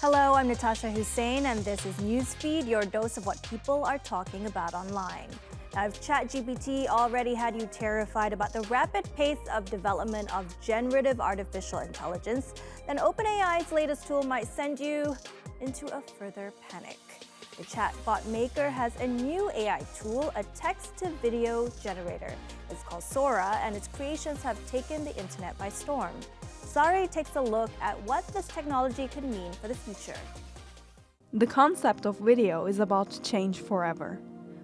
Hello, I'm Natasha Hussain, and this is Newsfeed, your dose of what people are talking about online. Now, if ChatGPT already had you terrified about the rapid pace of development of generative artificial intelligence, then OpenAI's latest tool might send you into a further panic. The chatbot maker has a new AI tool, a text-to-video generator. It's called Sora, and its creations have taken the internet by storm. Sari takes a look at what this technology could mean for the future. The concept of video is about to change forever.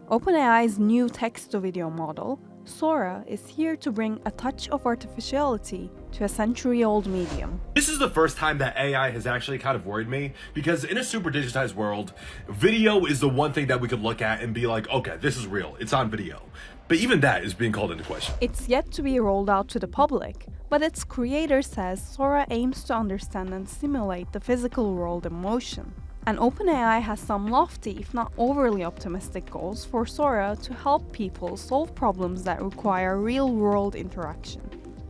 OpenAI's new text-to-video model, Sora, is here to bring a touch of artificiality to a century-old medium. This is the first time that AI has actually kind of worried me, because in a super digitized world, video is the one thing that we could look at and be like, okay, this is real, it's on video. But even that is being called into question. It's yet to be rolled out to the public, but its creator says Sora aims to understand and simulate the physical world in motion. And OpenAI has some lofty, if not overly optimistic goals for Sora to help people solve problems that require real-world interaction.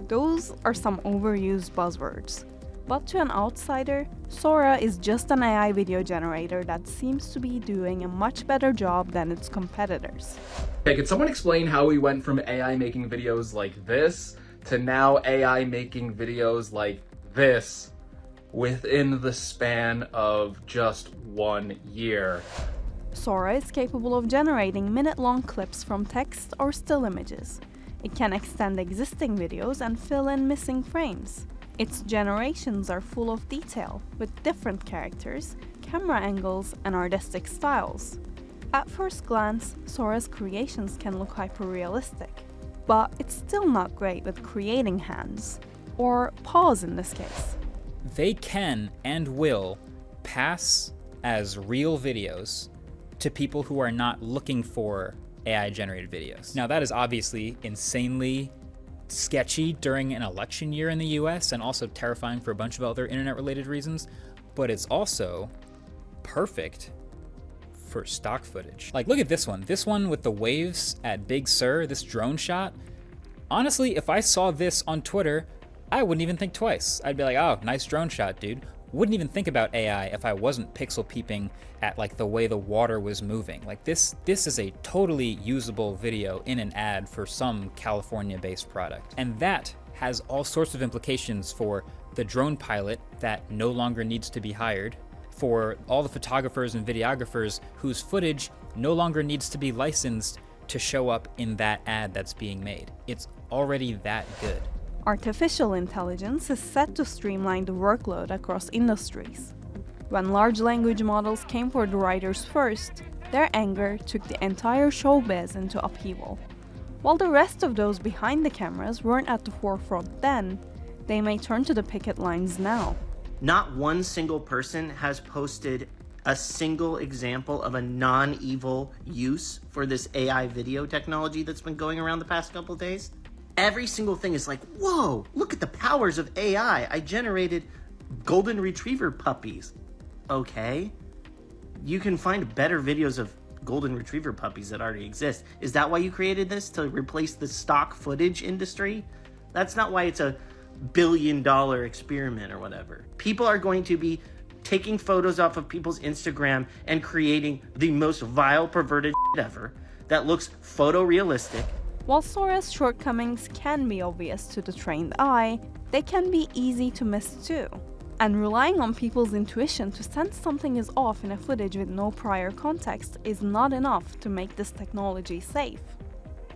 Those are some overused buzzwords. But to an outsider, Sora is just an AI video generator that seems to be doing a much better job than its competitors. Okay, could someone explain how we went from AI making videos like this to now AI making videos like this within the span of just 1 year? Sora is capable of generating minute-long clips from text or still images. It can extend existing videos and fill in missing frames. Its generations are full of detail, with different characters, camera angles, and artistic styles. At first glance, Sora's creations can look hyper-realistic, but it's still not great with creating hands, or paws in this case. They can and will pass as real videos to people who are not looking for AI-generated videos. Now, that is obviously insanely sketchy during an election year in the US and also terrifying for a bunch of other internet-related reasons, but it's also perfect for stock footage. Like, look at this one with the waves at Big Sur, this drone shot. Honestly, if I saw this on Twitter, I wouldn't even think twice. I'd be like, oh, nice drone shot, dude. Wouldn't even think about AI if I wasn't pixel peeping at like the way the water was moving. Like this is a totally usable video in an ad for some California-based product. And that has all sorts of implications for the drone pilot that no longer needs to be hired, for all the photographers and videographers whose footage no longer needs to be licensed to show up in that ad that's being made. It's already that good. Artificial intelligence is set to streamline the workload across industries. When large language models came for the writers first, their anger took the entire showbiz into upheaval. While the rest of those behind the cameras weren't at the forefront then, they may turn to the picket lines now. Not one single person has posted a single example of a non-evil use for this AI video technology that's been going around the past couple days. Every single thing is like, whoa, look at the powers of AI. I generated golden retriever puppies. Okay. You can find better videos of golden retriever puppies that already exist. Is that why you created this? To replace the stock footage industry? That's not why it's a billion-dollar experiment or whatever. People are going to be taking photos off of people's Instagram and creating the most vile, perverted shit ever that looks photorealistic. While Sora's shortcomings can be obvious to the trained eye, they can be easy to miss too. And relying on people's intuition to sense something is off in a footage with no prior context is not enough to make this technology safe.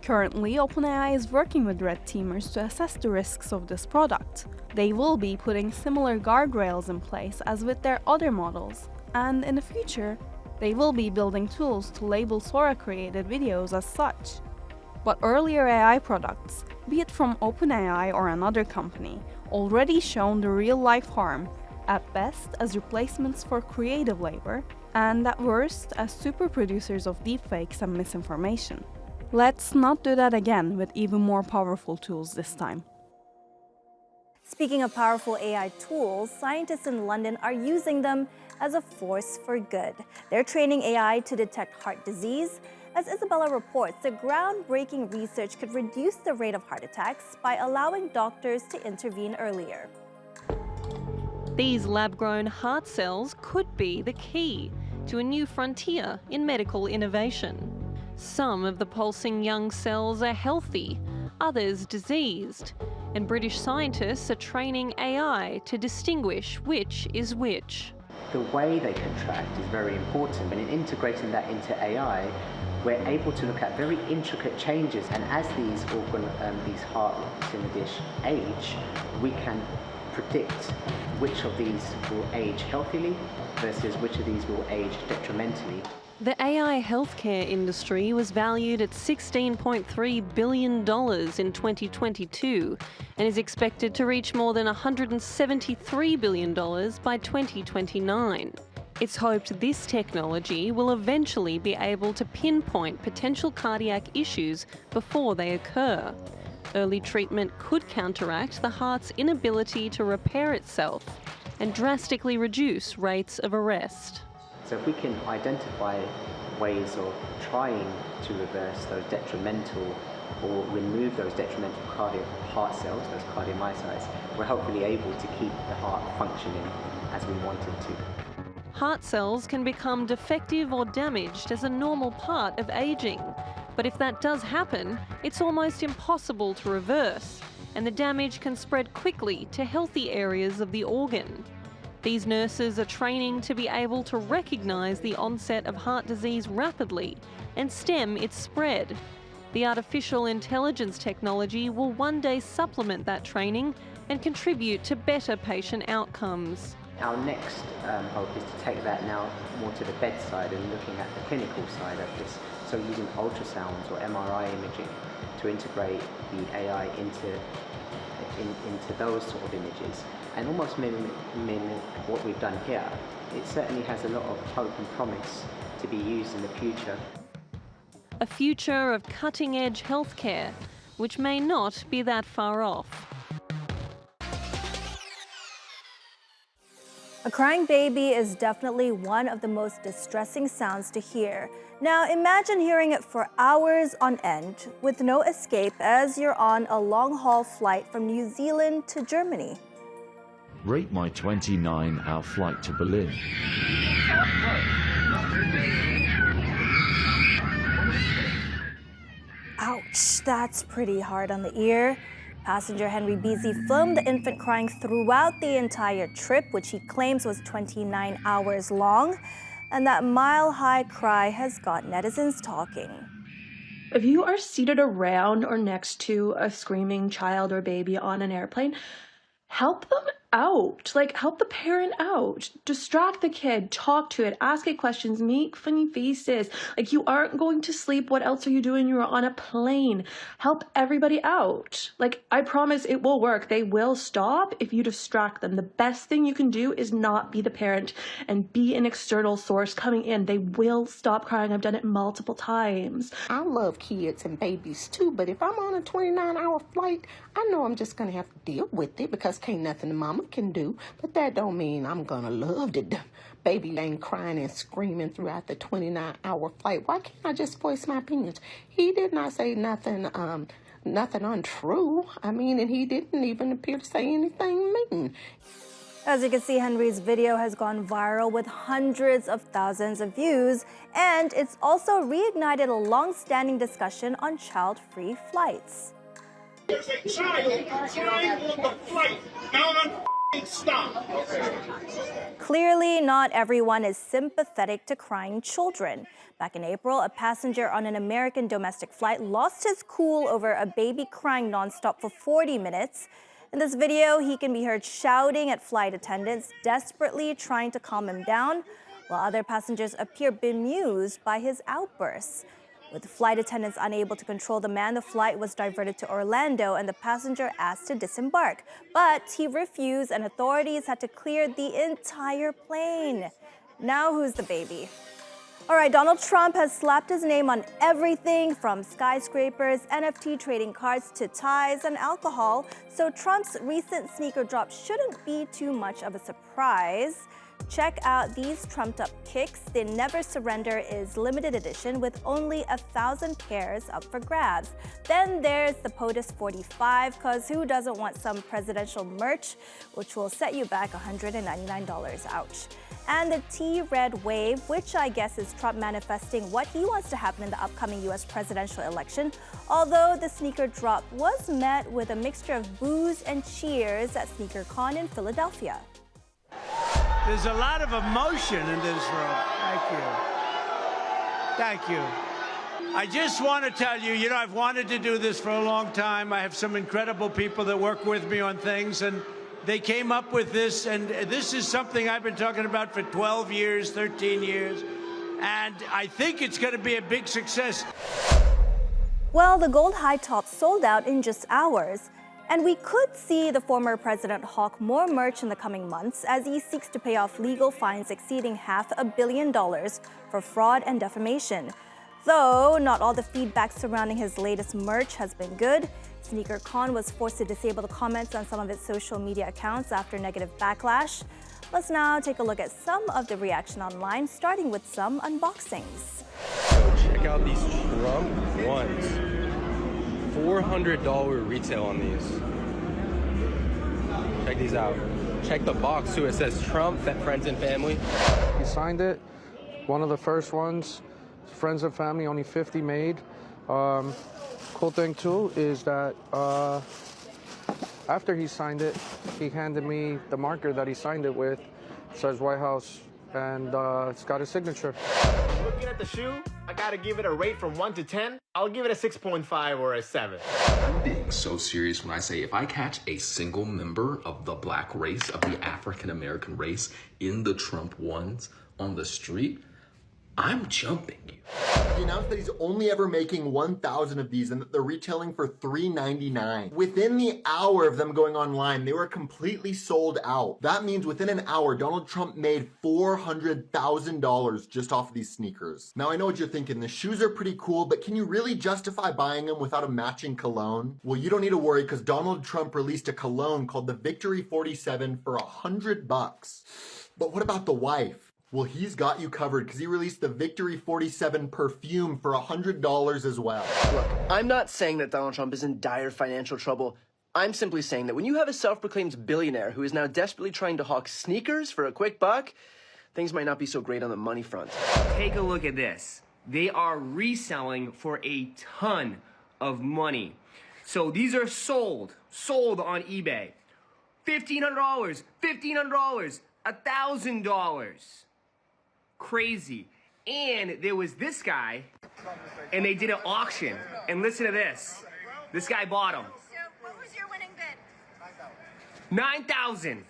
Currently, OpenAI is working with red teamers to assess the risks of this product. They will be putting similar guardrails in place as with their other models, and in the future, they will be building tools to label Sora-created videos as such. But earlier AI products, be it from OpenAI or another company, already shown the real-life harm, at best as replacements for creative labor, and at worst as super producers of deepfakes and misinformation. Let's not do that again with even more powerful tools this time. Speaking of powerful AI tools, scientists in London are using them as a force for good. They're training AI to detect heart disease. As Isabella reports, the groundbreaking research could reduce the rate of heart attacks by allowing doctors to intervene earlier. These lab-grown heart cells could be the key to a new frontier in medical innovation. Some of the pulsing young cells are healthy, others diseased, and British scientists are training AI to distinguish which is which. The way they contract is very important, and in integrating that into AI, we're able to look at very intricate changes, and as these heart lumps in the dish age, we can predict which of these will age healthily versus which of these will age detrimentally. The AI healthcare industry was valued at $16.3 billion in 2022 and is expected to reach more than $173 billion by 2029. It's hoped this technology will eventually be able to pinpoint potential cardiac issues before they occur. Early treatment could counteract the heart's inability to repair itself and drastically reduce rates of arrest. So if we can identify ways of trying to reverse those detrimental or remove those detrimental heart cells, those cardiomyocytes, we're hopefully able to keep the heart functioning as we want it to. Heart cells can become defective or damaged as a normal part of aging. But if that does happen, it's almost impossible to reverse, and the damage can spread quickly to healthy areas of the organ. These nurses are training to be able to recognise the onset of heart disease rapidly and stem its spread. The artificial intelligence technology will one day supplement that training and contribute to better patient outcomes. Our next hope is to take that now more to the bedside and looking at the clinical side of this. So using ultrasounds or MRI imaging to integrate the AI into those sort of images and almost mimic what we've done here. It certainly has a lot of hope and promise to be used in the future. A future of cutting-edge healthcare, which may not be that far off. A crying baby is definitely one of the most distressing sounds to hear. Now imagine hearing it for hours on end with no escape as you're on a long-haul flight from New Zealand to Germany. Rate my 29-hour flight to Berlin. Ouch, that's pretty hard on the ear. Passenger Henry Beasy filmed the infant crying throughout the entire trip, which he claims was 29 hours long. And that mile-high cry has got netizens talking. If you are seated around or next to a screaming child or baby on an airplane, help them out. Like, help the parent out. Distract the kid, talk to it, ask it questions, make funny faces. Like, you aren't going to sleep. What else are you doing? You're on a plane. Help everybody out. Like, I promise it will work. They will stop if you distract them. The best thing you can do is not be the parent and be an external source coming in. They will stop crying. I've done it multiple times. I love kids and babies too, but if I'm on a 29-hour flight, I know I'm just going to have to deal with it because can't nothing the mama can do, but that don't mean I'm going to love the baby laying crying and screaming throughout the 29-hour flight. Why can't I just voice my opinions? He did not say nothing untrue. I mean, and he didn't even appear to say anything mean. As you can see, Henry's video has gone viral with hundreds of thousands of views, and it's also reignited a long-standing discussion on child-free flights. There's a child crying on the flight. Now stop. Clearly, not everyone is sympathetic to crying children. Back in April, a passenger on an American domestic flight lost his cool over a baby crying nonstop for 40 minutes. In this video, he can be heard shouting at flight attendants, desperately trying to calm him down, while other passengers appear bemused by his outbursts. With the flight attendants unable to control the man, the flight was diverted to Orlando and the passenger asked to disembark. But he refused and authorities had to clear the entire plane. Now who's the baby? All right, Donald Trump has slapped his name on everything from skyscrapers, NFT trading cards to ties and alcohol. So Trump's recent sneaker drop shouldn't be too much of a surprise. check out these trumped-up kicks. The Never Surrender is limited edition with only 1,000 pairs up for grabs. Then there's the POTUS 45, because who doesn't want some presidential merch, which will set you back $199. Ouch. And the T-Red Wave, which I guess is Trump manifesting what he wants to happen in the upcoming US presidential election, although the sneaker drop was met with a mixture of boos and cheers at SneakerCon in Philadelphia. There's a lot of emotion in this room. Thank you. Thank you. I just want to tell you, I've wanted to do this for a long time. I have some incredible people that work with me on things, and they came up with this, and this is something I've been talking about for 12 years, 13 years, and I think it's going to be a big success. Well, the gold high top sold out in just hours, and we could see the former president hawk more merch in the coming months as he seeks to pay off legal fines exceeding $500 million for fraud and defamation. Though not all the feedback surrounding his latest merch has been good. SneakerCon was forced to disable the comments on some of its social media accounts after negative backlash. Let's now take a look at some of the reaction online, starting with some unboxings. Yo, check out these Trump ones. $400 retail on these. Check these out. Check the box too. It says Trump, friends and family. He signed it. One of the first ones. Friends and family, only 50 made. Cool thing too is that after he signed it, he handed me the marker that he signed it with. It says White House, and it's got his signature. Looking at the shoe, I gotta give it a rate from 1 to 10. I'll give it a 6.5 or a 7. I'm being so serious when I say if I catch a single member of the black race, of the African American race, in the Trump ones on the street, I'm jumping you. He announced that he's only ever making 1,000 of these and that they're retailing for $399. Within the hour of them going online, they were completely sold out. That means within an hour, Donald Trump made $400,000 just off of these sneakers. Now I know what you're thinking, the shoes are pretty cool, but can you really justify buying them without a matching cologne? Well, you don't need to worry because Donald Trump released a cologne called the Victory 47 for $100. But what about the wife? Well, he's got you covered because he released the Victory 47 perfume for $100 as well. Look, I'm not saying that Donald Trump is in dire financial trouble. I'm simply saying that when you have a self-proclaimed billionaire who is now desperately trying to hawk sneakers for a quick buck, things might not be so great on the money front. Take a look at this. They are reselling for a ton of money. So these are sold on eBay. $1,500, $1,500, $1,000. Crazy. And there was this guy, and they did an auction. And listen to this. This guy bought them. So what was your winning bid? 9,000.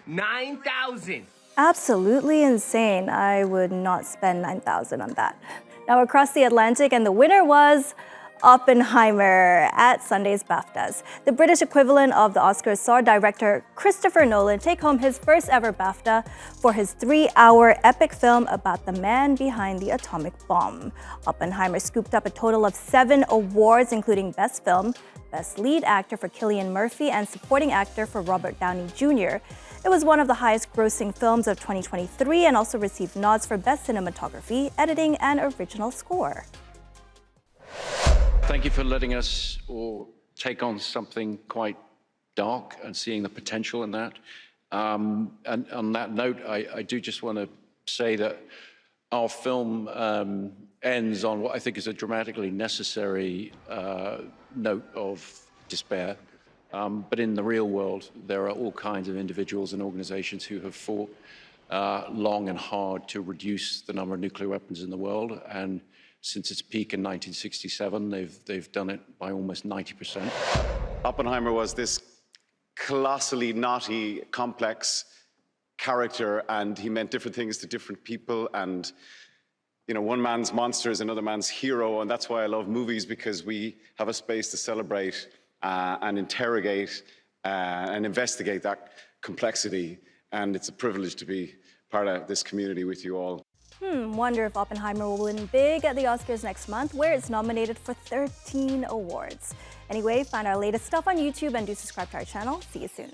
9,000. Absolutely insane. I would not spend $9,000 on that. Now across the Atlantic, and the winner was Oppenheimer at Sunday's BAFTAs. The British equivalent of the Oscars saw director Christopher Nolan take home his first ever BAFTA for his 3-hour epic film about the man behind the atomic bomb. Oppenheimer scooped up a total of 7 awards, including Best Film, Best Lead Actor for Cillian Murphy, and Supporting Actor for Robert Downey Jr. It was one of the highest grossing films of 2023 and also received nods for Best Cinematography, Editing, and Original Score. Thank you for letting us all take on something quite dark and seeing the potential in that. And on that note, I do just want to say that our film ends on what I think is a dramatically necessary note of despair. But in the real world, there are all kinds of individuals and organizations who have fought long and hard to reduce the number of nuclear weapons in the world. And since its peak in 1967, they've done it by almost 90%. Oppenheimer was this colossally knotty, complex character, and he meant different things to different people. And one man's monster is another man's hero, and that's why I love movies, because we have a space to celebrate and interrogate and investigate that complexity. And it's a privilege to be part of this community with you all. Wonder if Oppenheimer will win big at the Oscars next month, where it's nominated for 13 awards. Anyway, find our latest stuff on YouTube and do subscribe to our channel. See you soon.